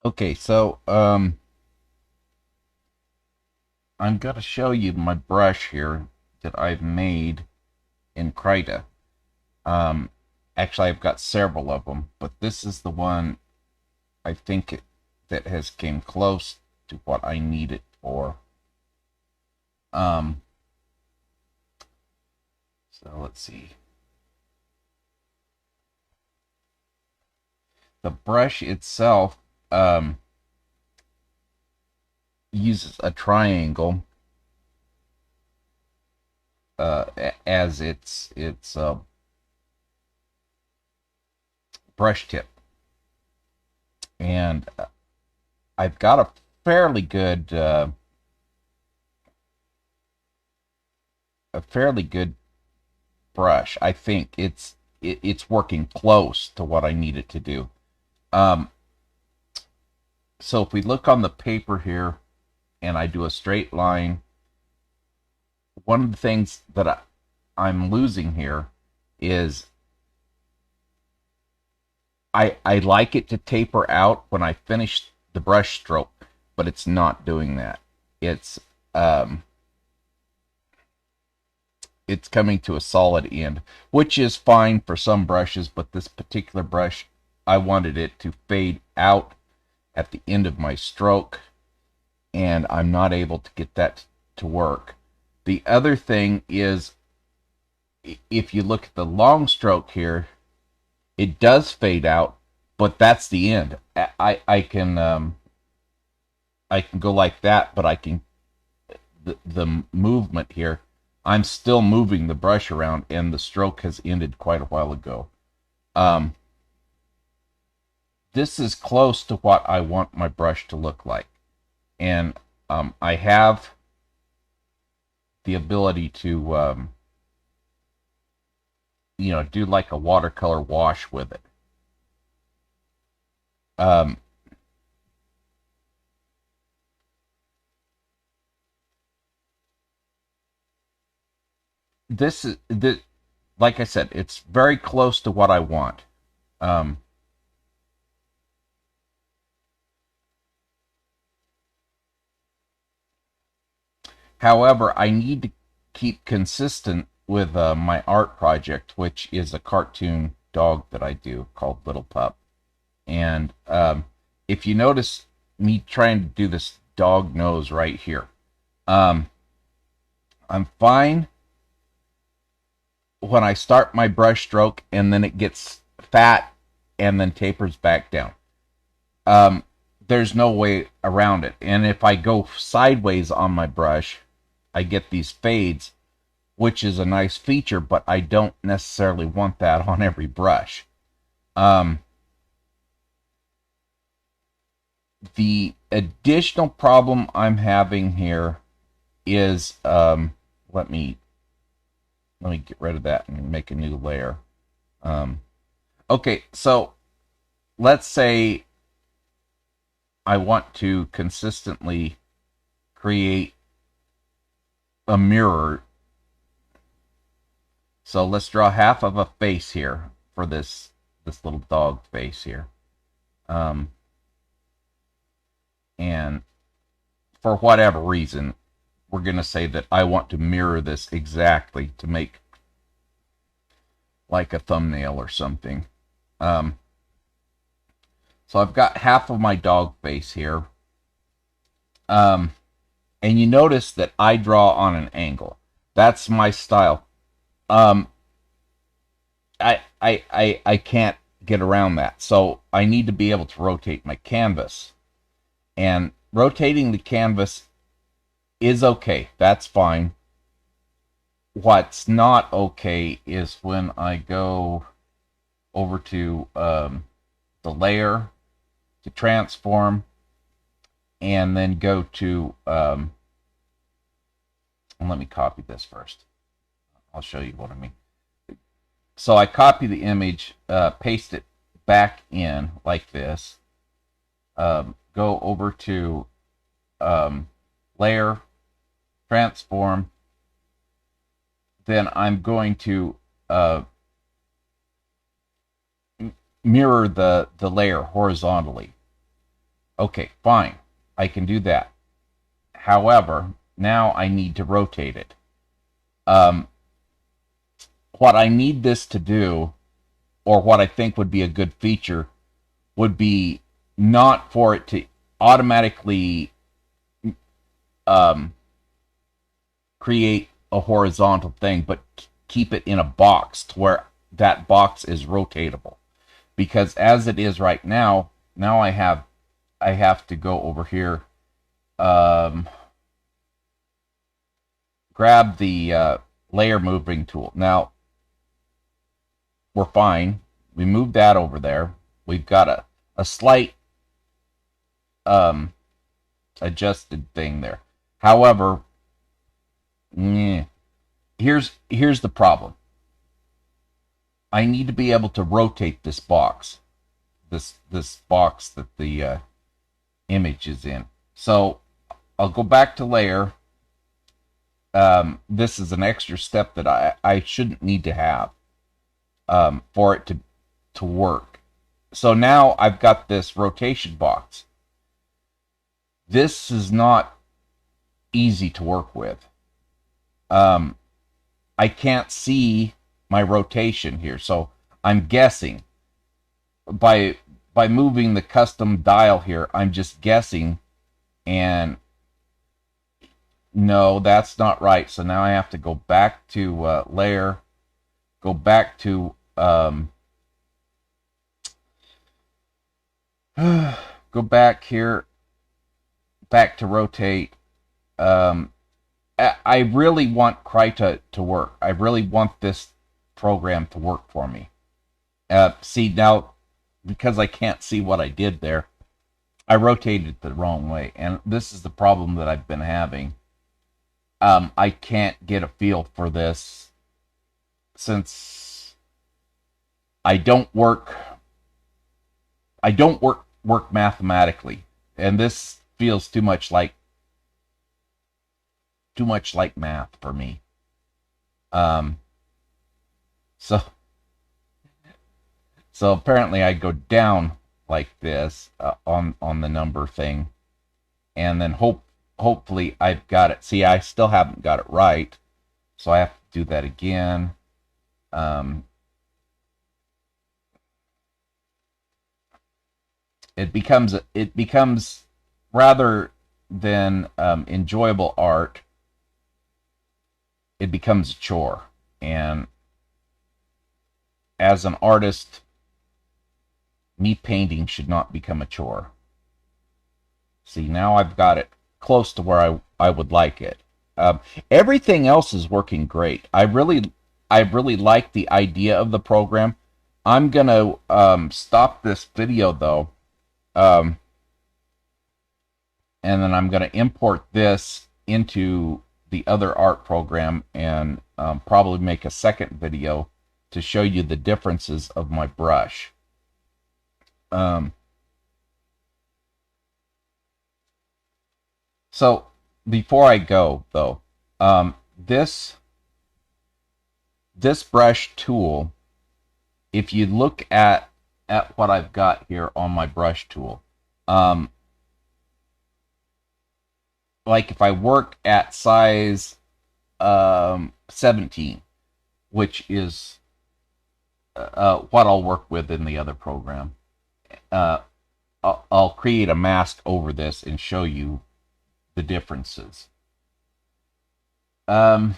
Okay, so I'm gonna show you my brush here that I've made in Krita. Um, Actually, I've got several of them, but this is the one I think that has came close to what I need it for. Um, so let's see. The brush itself uses a triangle as its brush tip, and I've got a fairly good brush. I think it's working close to what I need it to do. Um, so if we look on the paper here and I do a straight line, one of the things that I'm losing here is I like it to taper out when I finish the brush stroke, but it's not doing that. It's um, it's coming to a solid end, which is fine for some brushes, but this particular brush, I wanted it to fade out at the end of my stroke, and I'm not able to get that to work. The other thing is, if you look at the long stroke here, it does fade out, but that's the end. I can go like that, but I can the movement here. I'm still moving the brush around, and the stroke has ended quite a while ago. Um, this is close to what I want my brush to look like, and I have the ability to do like a watercolor wash with it. Um, this, like I said, it's very close to what I want. Um, However, I need to keep consistent with my art project, which is a cartoon dog that I do called Little Pup. And if you notice me trying to do this dog nose right here, um, I'm fine when I start my brush stroke and then it gets fat and then tapers back down. Um, there's no way around it. And if I go sideways on my brush, I get these fades, which is a nice feature, but I don't necessarily want that on every brush. Um, the additional problem I'm having here is let me get rid of that and make a new layer. Um, okay, so let's say I want to consistently create a mirror. So let's draw half of a face here for this little dog face here. Um, and for whatever reason, we're going to say that I want to mirror this exactly to make like a thumbnail or something. Um, so I've got half of my dog face here. Um, and you notice that I draw on an angle. That's my style. Um, I can't get around that. So I need to be able to rotate my canvas. And rotating the canvas is okay. That's fine. What's not okay is when I go over to the layer to transform and then go to and let me copy this first. I'll show you what I mean. So I copy the image, paste it back in like this, go over to layer, transform, then I'm going to mirror the layer horizontally. Okay, fine. I can do that. However, now I need to rotate it. Um, what I need this to do, or what I think would be a good feature, would be not for it to automatically um, create a horizontal thing, but keep it in a box to where that box is rotatable. Because as it is right now, I have to go over here, um, grab the layer moving tool. Now we're fine. We moved that over there. We've got a slight um, adjusted thing there. However, here's the problem. I need to be able to rotate this box, this box that the image is in. So I'll go back to layer. This is an extra step that I shouldn't need to have for it to work. So now I've got this rotation box. This is not easy to work with. I can't see my rotation here, so I'm guessing by moving the custom dial here, I'm just guessing, and no, that's not right. So now I have to go back to layer, go back to go back here, back to rotate. I really want Krita to work. I really want this program to work for me. See, now, because I can't see what I did there, I rotated it the wrong way. And this is the problem that I've been having. I can't get a feel for this since I don't work mathematically. And this feels too much like math for me. So apparently I go down like this on the number thing, and then hopefully I've got it. See, I still haven't got it right, so I have to do that again. It becomes rather than enjoyable art, it becomes a chore. And as an artist, me painting should not become a chore. See, now I've got it close to where I would like it. Everything else is working great. I really like the idea of the program. I'm gonna stop this video though, and then I'm gonna import this into the other art program, and probably make a second video to show you the differences of my brush. So before I go though, this brush tool, if you look at what I've got here on my brush tool, like if I work at size 17, which is what I'll work with in the other program, I'll create a mask over this and show you the differences. I'm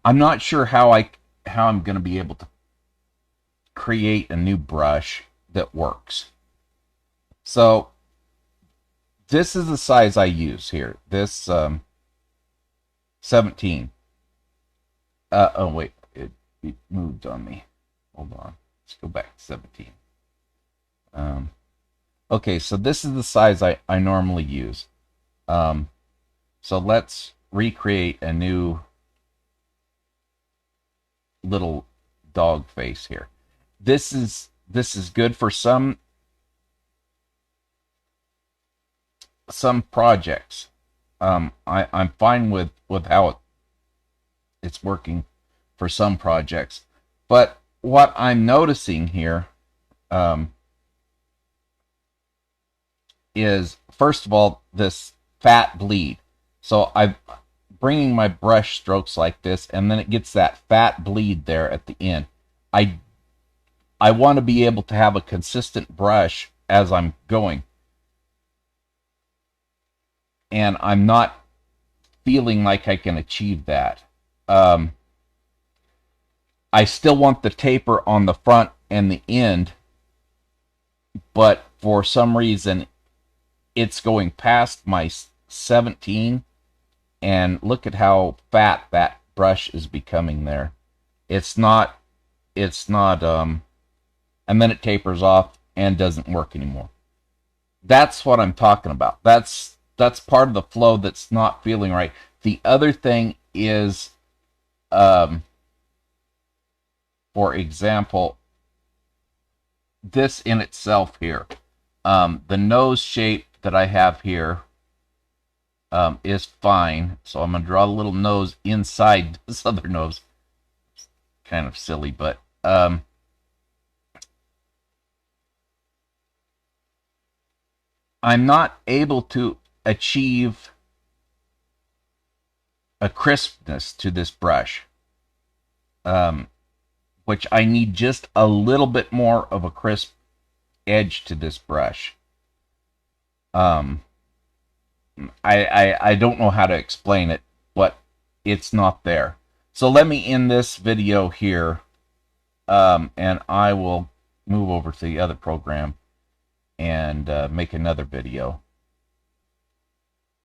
not sure how I'm going to be able to create a new brush that works. So this is the size I use here. This 17. Oh wait, it moved on me. Hold on. Let's go back to 17. Okay, so this is the size I normally use. So let's recreate a new little dog face here. This is good for some projects. I'm fine with how it's working for some projects, but what I'm noticing here, is, first of all, this fat bleed. So I'm bringing my brush strokes like this, and then it gets that fat bleed there at the end. I want to be able to have a consistent brush as I'm going. And I'm not feeling like I can achieve that. I still want the taper on the front and the end, but for some reason it's going past my 17, and look at how fat that brush is becoming there. It's not, and then it tapers off and doesn't work anymore. That's what I'm talking about. That's part of the flow that's not feeling right. The other thing is, for example, this in itself here, the nose shape that I have here is fine. So I'm going to draw a little nose inside this other nose. It's kind of silly, but I'm not able to achieve a crispness to this brush, which I need just a little bit more of a crisp edge to this brush. I don't know how to explain it, but it's not there. So let me end this video here, and I will move over to the other program and make another video.